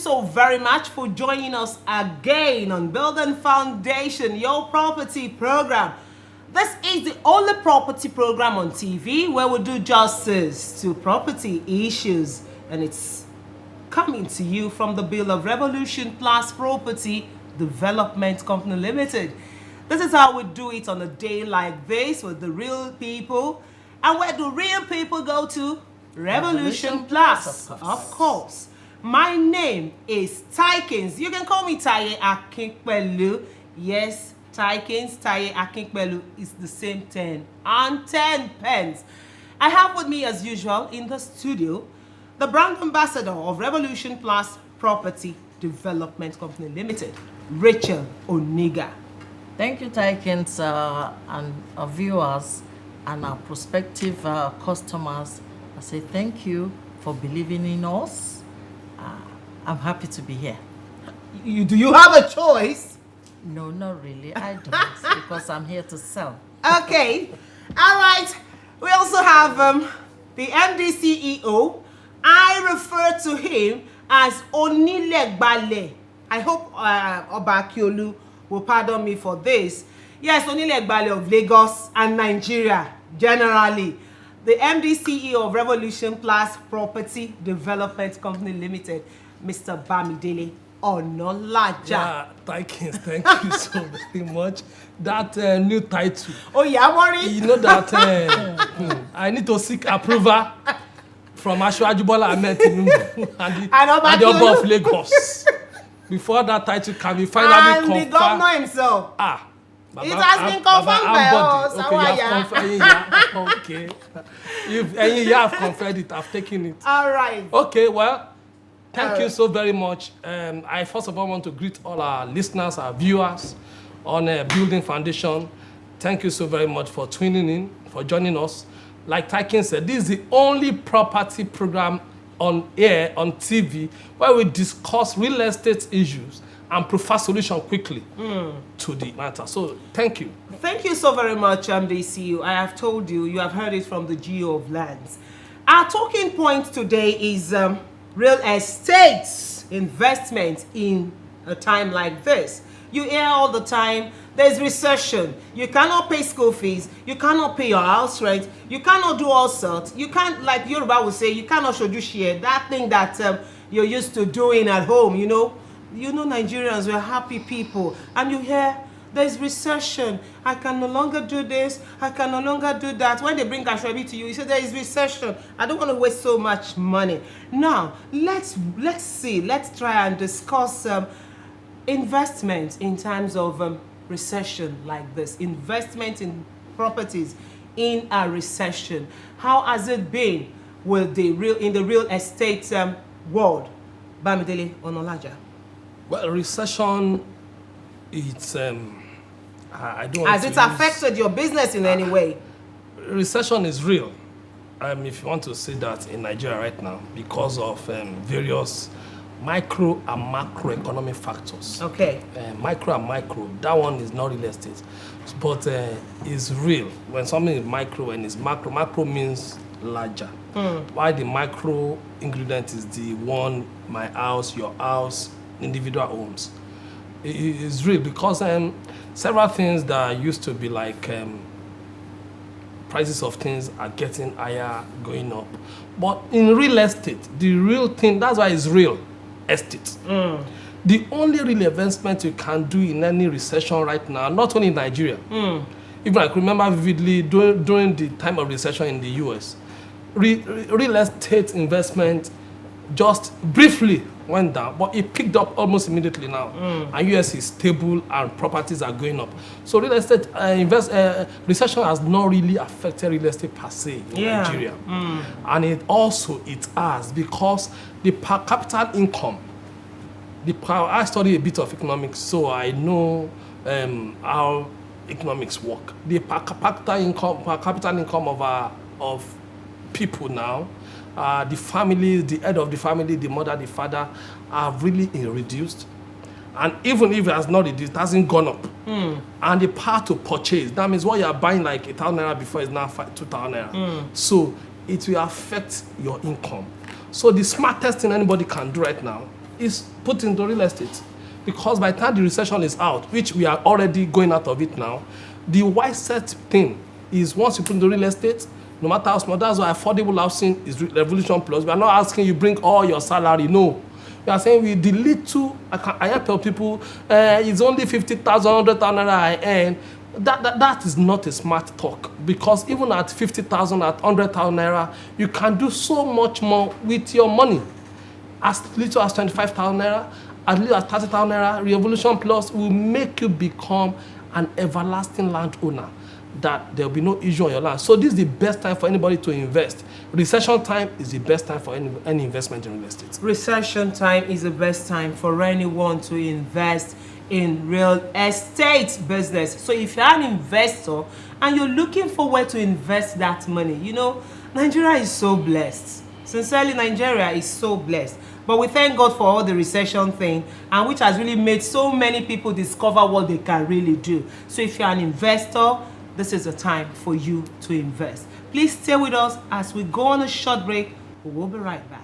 so very much for joining us again on Building Foundation, your property program. This is the only property program on TV where we do justice to property issues, and it's coming to you from the Bill of Revolution Plus Property Development Company Limited. This is how we do it on a day like this with the real people. And where do real people go to? Revolution Plus, of course. My name is Tykins. You can call me Taye Akinpelu. Yes, Tykins, Taye Akinpelu is the same 10 and 10 pence. I have with me, as usual, in the studio, the brand ambassador of Revolution Plus Property Development Company Limited, Rachel Oniga. Thank you, Tykins, and our viewers and our prospective customers. I say thank you for believing in us. I'm happy to be here. Do you have a choice? No, not really. I don't, because I'm here to sell. Okay. All right. We also have the MD CEO. I refer to him as Onilegbale. I hope Oba Akiolu will pardon me for this. Yes, Onilegbale of Lagos and Nigeria generally. The MD CEO of Revolution Plus Property Development Company Limited, Mr. Bamidele Onolaja. Yeah, Tykins, thank you so very much. That new title. Oh yeah, Mori. You know that I need to seek approval from Ashwaju Bola Ahmed Tinubu and the Oba of Lagos before that title can be finally confirmed. And the governor himself. Baba, it has been confirmed by us. Okay, if you have confirmed it, I've taken it. All right. Okay, well, thank you so very much. I first of all want to greet all our listeners, our viewers on Building Foundation. Thank you so very much for tuning in, for joining us. Like Tykins said, this is the only property program on air, on TV, where we discuss real estate issues and provide solution quickly to the matter. So, thank you. Thank you so very much, MDCU. I have told you, you have heard it from the Geo of Lands. Our talking point today is real estate investment in a time like this. You hear all the time, there's recession. You cannot pay school fees. You cannot pay your house rent. You cannot do all sorts. You can't, like Yoruba would say, you cannot show you share that thing that you're used to doing at home, you know. You know, Nigerians, we're happy people. And you hear, there's recession. I can no longer do this. I can no longer do that. When they bring Ashwabi to you, you say, there is recession. I don't want to waste so much money. Now, let's see. Let's try and discuss investment in terms of recession like this. Investment in properties in a recession. How has it been with in the real estate world? Bamidele Onolaja. Well, recession, it's, I don't want Has it affected your business in any way? Recession is real, if you want to say that in Nigeria right now, because of various micro and macroeconomic factors. Okay. Micro and macro, that one is not real estate, but it's real. When something is micro and it's macro means larger. Why the micro ingredient is the one, my house, your house, individual homes. It is real because several things that used to be like prices of things are getting higher, going up. But in real estate, the real thing, that's why it's real estate. The only real investment you can do in any recession right now, not only in Nigeria, even I can remember vividly during the time of recession in the US, real estate investment just briefly went down, but it picked up almost immediately now. And US is stable and properties are going up. So real estate recession has not really affected real estate per se in Nigeria. And it has because the per capita income, I study a bit of economics, so I know how economics work. The per capita income of people now, the family, the head of the family, the mother, the father, have really reduced. And even if it has not reduced, it hasn't gone up. And the power to purchase, that means what you are buying like 1,000 naira before is now 2,000 naira. So it will affect your income. So the smartest thing anybody can do right now is put into real estate. Because by the time the recession is out, which we are already going out of it now, the wisest thing is once you put into real estate, no matter how small, that's why affordable housing is Revolution Plus. We are not asking you bring all your salary, no. We are saying with the little, I have tell people, it's only 50,000, 100,000 naira I earn. That is not a smart talk, because even at 50,000, at 100,000 naira, you can do so much more with your money. As little as 25,000 naira, as little as 30,000 naira, Revolution Plus will make you become an everlasting landowner, that there will be no issue on your land. So this is the best time for anybody to invest. Recession time is the best time for any investment in real estate. Recession time is the best time for anyone to invest in real estate business. So if you're an investor and you're looking for where to invest that money, you know, Nigeria is so blessed. Sincerely, Nigeria is so blessed. But we thank God for all the recession thing, and which has really made so many people discover what they can really do. So if you're an investor, this is the time for you to invest. Please stay with us as we go on a short break. We'll be right back.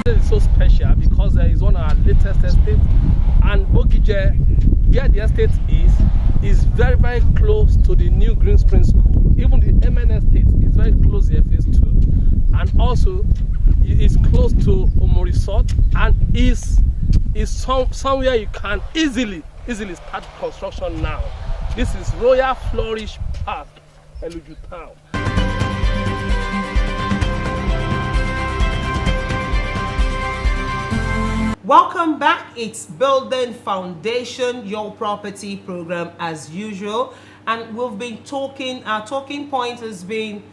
This is so special because there is one of our latest estates, and Bogije, where the estate is very, very close to the new Green Spring School. Even the MN estate is very close to phase 2, and also it is close to Omo Resort, and is somewhere you can easily start construction now. This is Royal Flourish Park, Eluju Town. Welcome back. It's Building Foundation, your property program as usual. And we've been talking, our talking point has been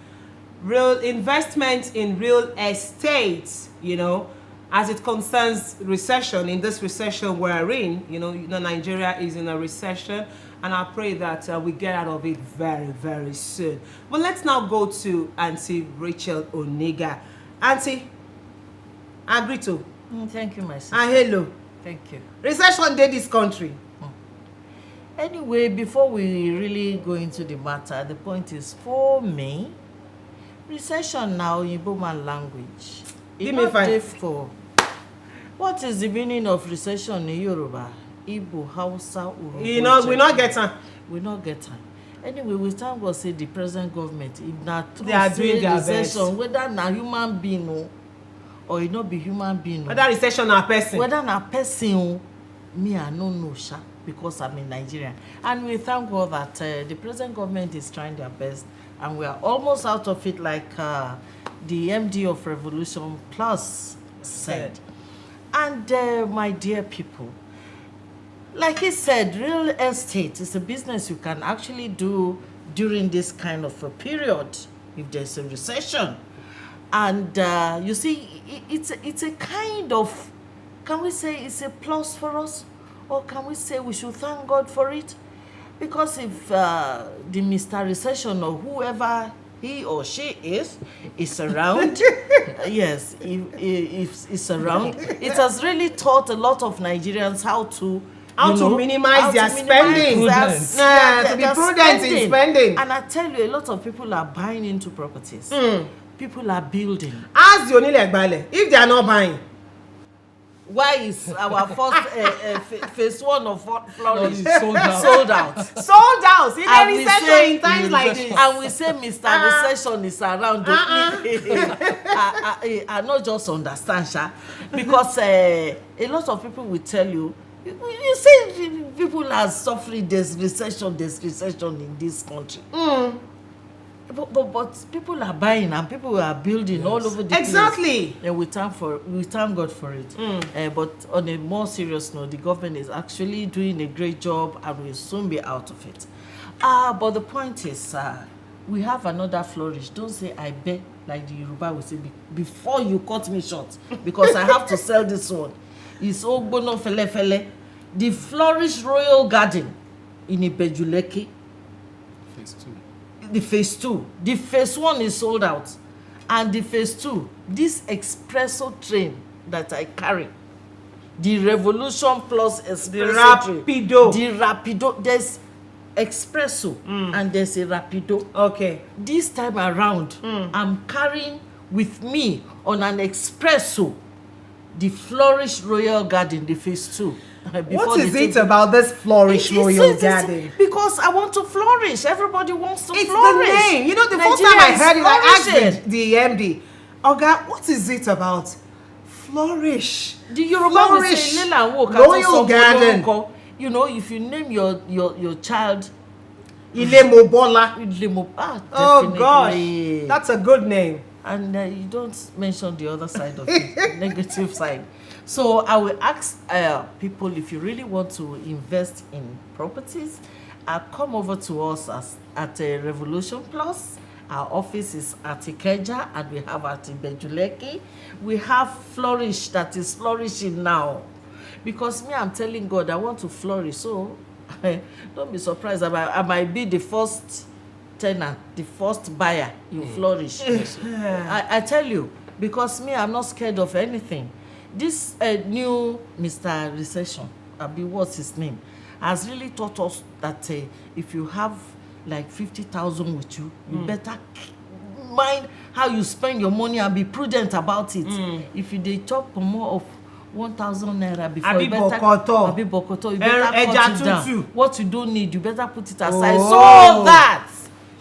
real investment in real estate, you know, as it concerns recession. In this recession we're in, you know, Nigeria is in a recession, and I pray that we get out of it very, very soon. But let's now go to Auntie Rachel Onega. Auntie, Agrito. Thank you, my sister. And hello. Thank you. Recession day this country. Anyway, before we really go into the matter, the point is, for me, recession now in Igbo language. Give me five. For what is the meaning of recession in Yoruba? Igbo, Hausa, Urhobo. You know, we not get her. We not get her. Anyway, we thank God say the present government, if not they are doing their best. Whether na human being or it not be human being. Whether recession or person. Whether na person, me I no know sha, because I'm in Nigeria. And we thank God that the present government is trying their best, and we are almost out of it, like the MD of Revolution Plus said. And my dear people, like he said, real estate is a business you can actually do during this kind of a period if there's a recession. And you see, it's a kind of, can we say it's a plus for us? Or can we say we should thank God for it? Because if the Mr. Recession or whoever he or she is around, yes, if it's around, it has really taught a lot of Nigerians how to minimize their spending. To be prudent in spending. And I tell you, a lot of people are buying into properties. People are building. Ask the Onile Egbale if they are not buying. Why is our first phase 1 of Flourish sold out? Sold out. Sold out. In a recession in times like this. And we say Mr. Recession is around. I not just understand, Sha, because a lot of people will tell you, you see, people are suffering. There's recession in this country. But people are buying and people are building all over the place. Exactly. And we thank God for it. But on a more serious note, the government is actually doing a great job, and we'll soon be out of it. But the point is, we have another flourish. Don't say I beg, like the Yoruba will say, before you cut me short, because I have to sell this one. It's Ogbono Fele Fele. The Flourish Royal Garden in Ibejuleki. Phase 2. The phase 2. The phase 1 is sold out. And the phase 2, this espresso train that I carry, the Revolution Plus espresso train, Rapido. the Rapido, there's espresso and there's a rapido. Okay. This time around, I'm carrying with me on an espresso the Flourish Royal Garden, the phase 2. What is it about this Flourish Royal Garden? Because I want to flourish. Everybody wants to It's flourish. the name. You know, the first Nigeria time I is heard it, I asked flourishing. the MD, Oga, what is it about flourish? The Yoruba will say, Lela wo ka Royal to Garden. somo. You know, if you name your child Ile Mobola. Ilemo, Oh definitely. gosh, that's a good name. And you don't mention the other side of it, negative side. So I will ask people, if you really want to invest in properties, come over to us at Revolution Plus. Our office is at Ikeja and we have at Ibejuleki. We have Flourish that is flourishing now. Because me, I'm telling God, I want to flourish. So don't be surprised. I might be the first tenant, the first buyer. You flourish. I tell you, because me, I'm not scared of anything. This new Mr. Recession, what's his name, has really taught us that if you have like 50,000 with you, you better mind how you spend your money and be prudent about it. If you dey chop more of 1,000 naira before, you better bokoto, you better cut it down. What you don't need, you better put it aside so that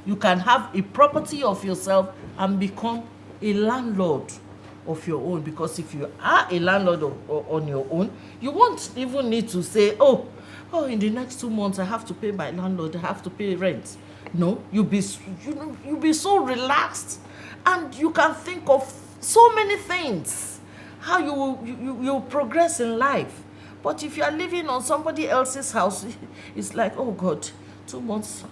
you can have a property of yourself and become a landlord of your own. Because if you are a landlord on your own, you won't even need to say, oh, in the next 2 months I have to pay my landlord, I have to pay rent. No, you'll be so relaxed and you can think of so many things, how you progress in life. But if you are living on somebody else's house, it's like, oh God, 2 months,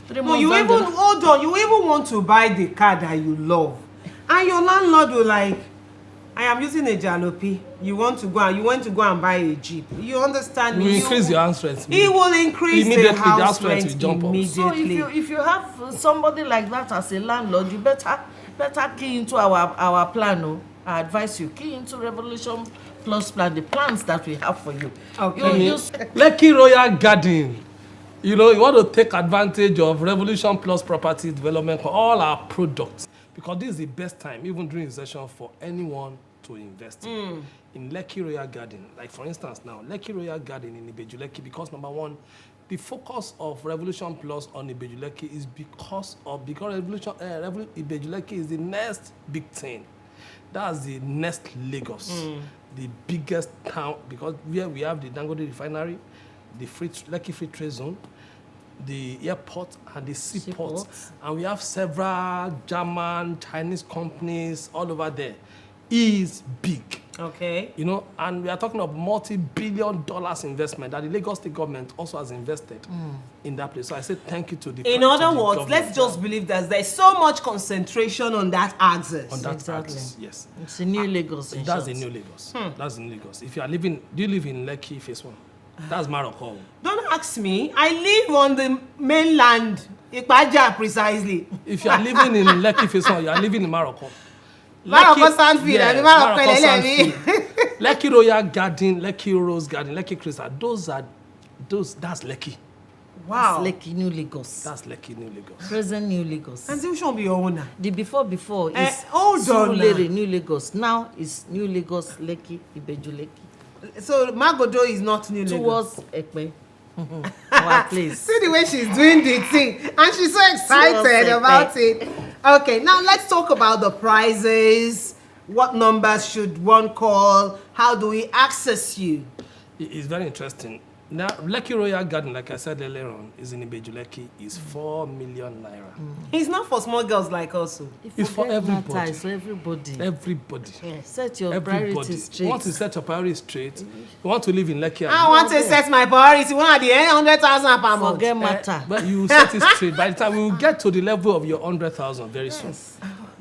3 months. You even hold on, you even want to buy the car that you love, and your landlord will like, I am using a jalopy. You want to go and buy a Jeep. You understand me? You increase your house rent. He will increase immediately, the house rent rent will jump up. immediately. So if you have somebody like that as a landlord, you better key into our plan. No? I advise you, key into Revolution Plus plan, the plans that we have for you. Okay. Lekki Royal Garden. You know, you want to take advantage of Revolution Plus property development for all our products, because this is the best time, even during recession, for anyone to invest in Lekki Royal Garden. Like for instance now, Lekki Royal Garden in Ibejuleki, because number one, the focus of Revolution Plus on Ibejuleki is because Ibejuleki is the next big thing. That's the next Lagos, the biggest town, because here we have the Dangote refinery, the Lekki Free Trade Zone, the airport and the seaport, and we have several German, Chinese companies all over there. Is big. Okay. You know, and we are talking of multi-billion dollars investment that the Lagos State government also has invested in that place. So I say thank you to the In other words, government. let's just believe that there's so much concentration on that axis. On that Exactly. axis, yes. It's a new Lagos. That's the new Lagos. That's the new Lagos. If you are living, do you live in Lekki phase 1? That's Morocco. Don't ask me. I live on the mainland, Ipaja precisely. If you are living in Lekki phase 1, you are living in Morocco. Morocco Sandfield, yes, Morocco Sandfield. Lekki Royal Garden, Lekki Rose Garden, Lekki Crystal. That's Lekki. Wow. That's Lekki New Lagos. That's Lekki New Lagos. Present New Lagos. And you should be your owner. The before is hold on Surulere, now. New Lagos. Now it's New Lagos, Lekki, Ibejuleki. So Magodo is not New Lagos. Towards Ekpe. Our place. See the way she's doing the thing, and she's so excited about it. Okay, now let's talk about the prizes. What numbers should one call? How do we access you? It's very interesting. Now, Lekki Royal Garden, like I said earlier on, is in Ibejuleki, is 4 million naira. It's not for small girls like us. It's for everybody. Matter, it's for everybody. Everybody. Yeah, set your Everybody. priorities straight. You want to set your priorities straight. You want to live in Lekki. I want to set my priority. One at the end, 100,000 per month. Forget matter. But you set it straight. By the time we will get to the level of your 100,000 very soon.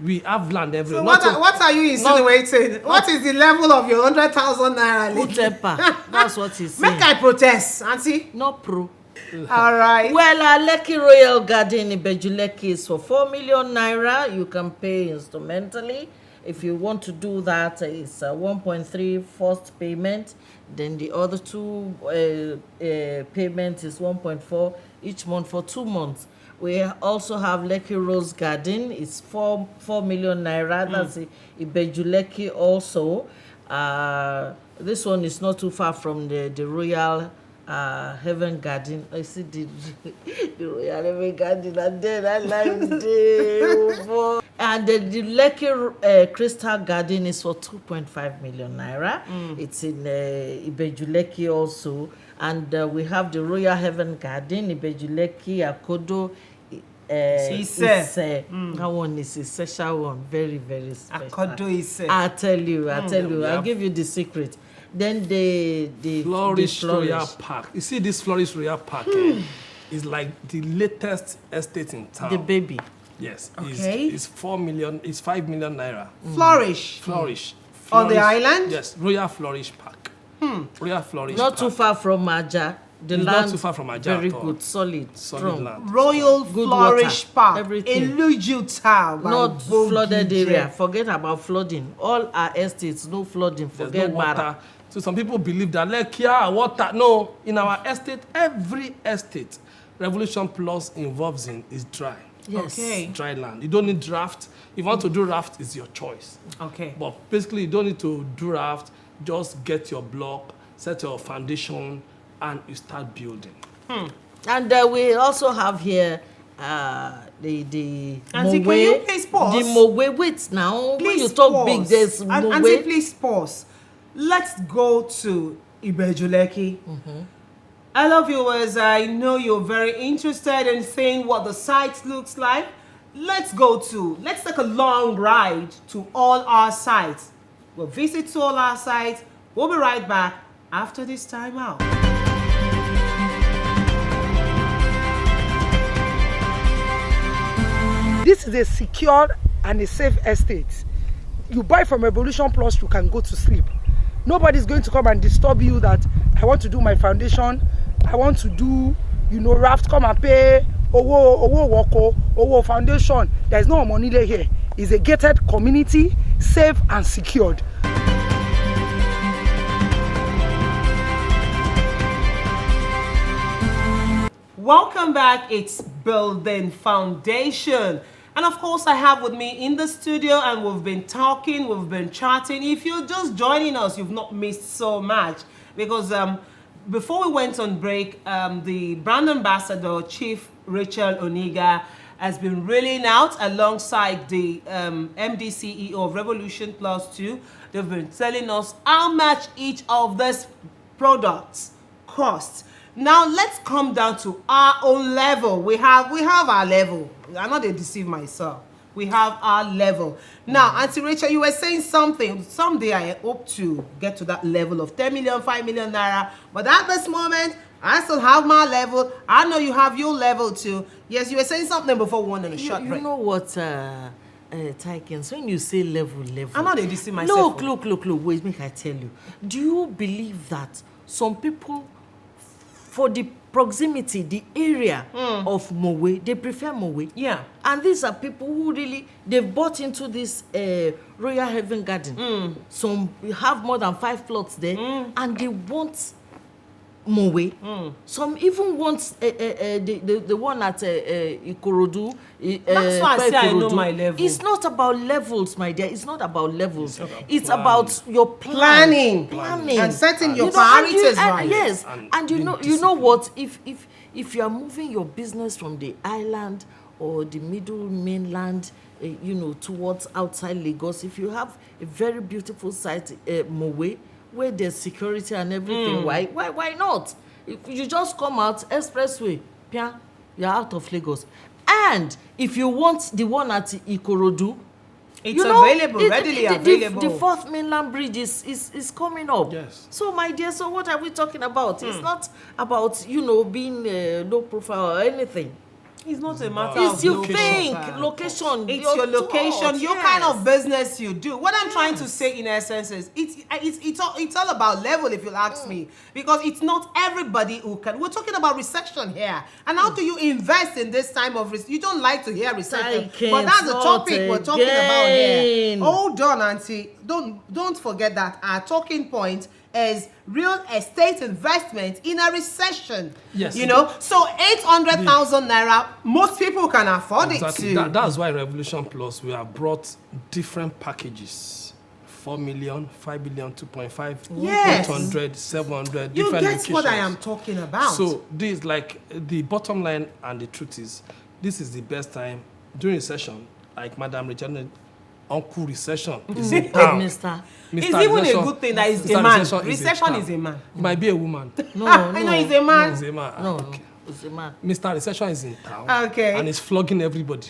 We have land everywhere. So what are you insinuating? What is the level of your 100,000 naira? Put temper. That's what he's saying. Make I protest, auntie. Not pro. All right. Well, Lekki Royal Garden in Ibejuleki is for 4 million naira. You can pay instrumentally. If you want to do that, it's 1.3 first payment, Then the other two payment is 1.4 each month for 2 months. We also have Lekki Rose Garden. It's 4 million naira. That's Ibeju Lekki also. This one is not too far from the Royal Heaven Garden. I see the Royal Heaven Garden, and then I like the and the Lekki Crystal Garden is for 2.5 million naira. It's in Ibeju Lekki also. And we have the Royal Heaven Garden, Ibeju Lekki, Akodo. That one is a special one, very, very special. Akodo Ise. I tell you, I'll give you the secret. Then the Flourish Royal Park. You see this Flourish Royal Park is like the latest estate in town. The baby. Yes. Okay. It's 4 million, it's 5 million naira. Flourish. Flourish. On the island? Yes, Royal Flourish Park. Royal Flourish Not Park. too far from Aja. The It's land not too far from Aja very at all. good, solid, strong. land. Royal Good Flourish water, Park everything. in Luju Town. Not flooded area. Forget about flooding. All our estates, no flooding. There's Forget no water. Mara. So some people believe that like here water. No, in our estate, every estate Revolution Plus involves in is dry. Yes. Okay. Dry land. You don't need draft. If you want to do raft, it's your choice. Okay. But basically, you don't need to do raft. Just get your block, set your foundation, and you start building. And we also have here the Auntie, Mowe. can you please pause? The Mowe. Wait now. When Please you talk pause. big, there's Mowe. Auntie, please pause. Let's go to Ibeju Lekki. Hello viewers, I know you're very interested in seeing what the site looks like. Let's take a long ride to all our sites. We'll visit to all our sites. We'll be right back after this time out. This is a secure and a safe estate. You buy from Revolution Plus, you can go to sleep. Nobody's going to come and disturb you that I want to do my foundation, I want to do, raft, come and pay, owo foundation. There's no money here. It's a gated community, safe and secured. Welcome back. It's Building Foundation. And of course, I have with me in the studio, and we've been talking, we've been chatting. If you're just joining us, you've not missed so much, because before we went on break, the brand ambassador, Chief Rachel Oniga, has been reeling out alongside the MD CEO of Revolution Plus 2. They've been telling us how much each of these products costs. Now let's come down to our own level. We have our level. I'm not going to deceive myself. We have our level. Now, Auntie Rachel, you were saying something. Someday I hope to get to that level of 10 million, 5 million naira. But at this moment, I still have my level. I know you have your level too. Yes, you were saying something before we went on a short break. You know what, Tykins, when you say level. I'm not going to deceive myself. Look. Wait, make I tell you. Do you believe that some people, for the proximity, the area of Mowe, they prefer Mowe? Yeah. And these are people who really, they've bought into this Royal Heaven Garden. Some have more than 5 plots there, and they want Mowe. Some even want the one at Ikorodu. That's why I say I know my level. It's not about levels, my dear. It's not about levels. It's about your Planning. And setting your priorities right. Yes, and you know what? If you are moving your business from the island or the middle mainland, towards outside Lagos, if you have a very beautiful site, Mowe, where there's security and everything, why not? If you just come out expressway, you're out of Lagos. And if you want the one at Ikorodu, it's available, readily available. The 4th mainland bridge is coming up. Yes. So my dear, so what are we talking about? It's not about being low profile or anything. It's not a matter It's of you location. think location. It's your location, thought, your kind of business you do. What I'm trying to say in essence is it's all about level, if you'll ask me, because it's not everybody who can. We're talking about recession here, and how do you invest in this time of recession? You don't like to hear recession, but that's the topic we're talking about here. Hold on, Auntie. Don't forget that our talking point as real estate investment in a recession. Yes. You know, so 800,000 naira, most people can afford Exactly. it too. That's why Revolution Plus, we have brought different packages. 4 million, 5 billion, 2.5, Yes. 800, 700, You different get locations. what I am talking about. So this, like, the bottom line and the truth is, this is the best time during recession, like Madam Regina, Uncle Recession is in town. Mr. it's Mr. even Recession- a good thing that is Mr. a man. Recession Recession in is a town. man. It might be a woman. No, I know he's a man. He's a man. No, Okay. it's a man. Mr. Recession is in town. Okay. And it's flogging everybody.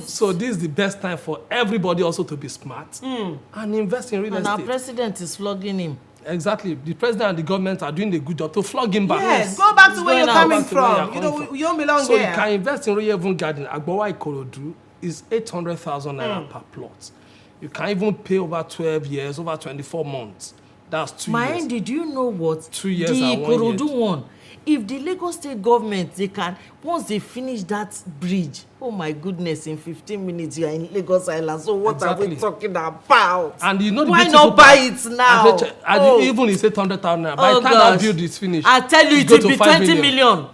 So this is the best time for everybody also to be smart and invest in real And our estate. president is flogging him. Exactly. The president and the government are doing a good job to flog him back. Yes, go back to It's where you're going out. coming Back to where from. you're You know, coming from. you don't belong So here. you can invest in Royal Haven Garden. Agbawa Ikorodu is 800,000 naira per plot. You can even pay over 12 years, over 24 months. That's 2 My years. end, did you know what? 2 years the and 1 year. Ikorodu one. If the Lagos state government, they can, once they finish that bridge, oh my goodness, in 15 minutes you are in Lagos Island. So what are we Exactly. talking about? And you know the Why beautiful not buy part- it now? And even it's 800,000 naira. By Oh the time that gosh. build is finished, I tell you, it it go will to be 5 20 million.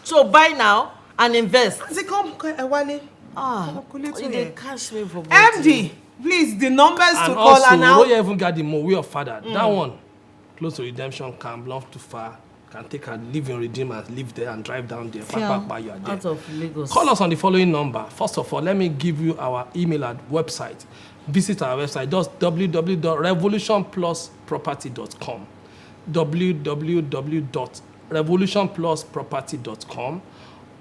So buy now and invest. Say, come, Wale. Ah, Calculate you here. dey catch me for MD, please, the numbers And to call also, are now. Royal Haven Garden, Mowe of Father, that one, close to redemption, can belong too far, can take a live in Redeem and live there and drive down there. You are there. Out of Lagos. Call us on the following number. First of all, let me give you our email and website. Visit our website, just www.revolutionplusproperty.com. www.revolutionplusproperty.com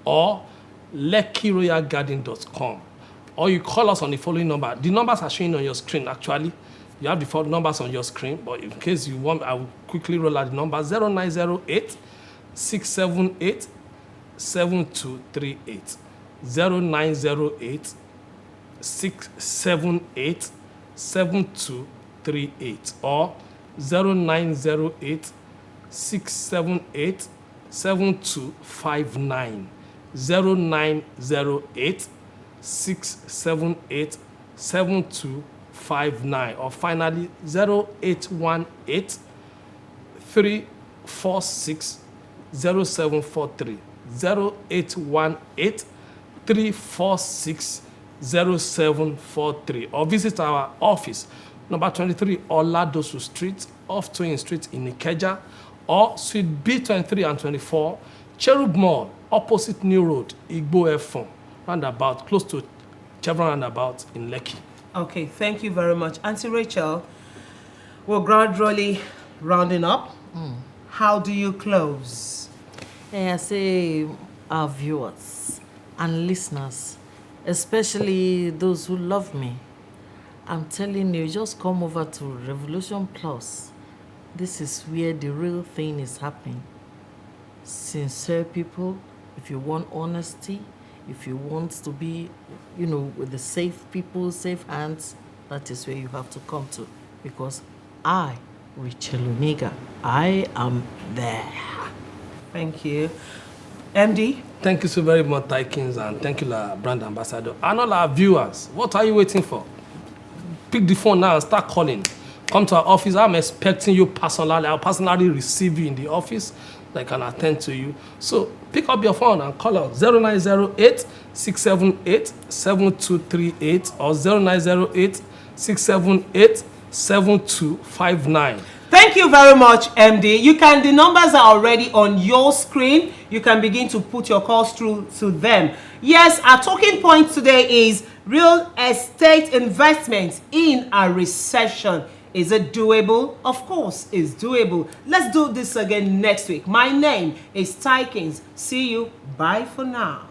or LekkiRoyalGarden.com. Or you call us on the following number. The numbers are showing on your screen, actually. You have the four numbers on your screen, but in case you want, I will quickly roll out the number. 0908 678 7238. 0908 678 7238 or 0908 678 7259. 0908 678 7259 or finally 0818 346 0743. 0818 346 0743 or visit our office number 23 Oladosu Street off Twin Street in Ikeja or Suite B23 and 24 Cherub Mall opposite New Road Igbo Efon roundabout close to Chevron roundabout in Lekki. Okay, thank you very much. Auntie Rachel, we're gradually rounding up. How do you close? I say our viewers and listeners, especially those who love me, I'm telling you, just come over to Revolution Plus. This is where the real thing is happening. Sincere people, if you want honesty, if you want to be, with the safe people, safe hands, that is where you have to come to. Because I, Rachel Uniga, I am there. Thank you. MD? Thank you so very much, Tykins, and thank you, brand ambassador. And all our viewers, what are you waiting for? Pick the phone now and start calling. Come to our office. I'm expecting you personally. I'll personally receive you in the office. I can attend to you. So pick up your phone and call us 0908 678 7238 or 0908 678 7259. Thank you very much, MD. The numbers are already on your screen. You can begin to put your calls through to them. Yes, our talking point today is real estate investments in a recession. Is it doable? Of course, it's doable. Let's do this again next week. My name is Tykins. See you. Bye for now.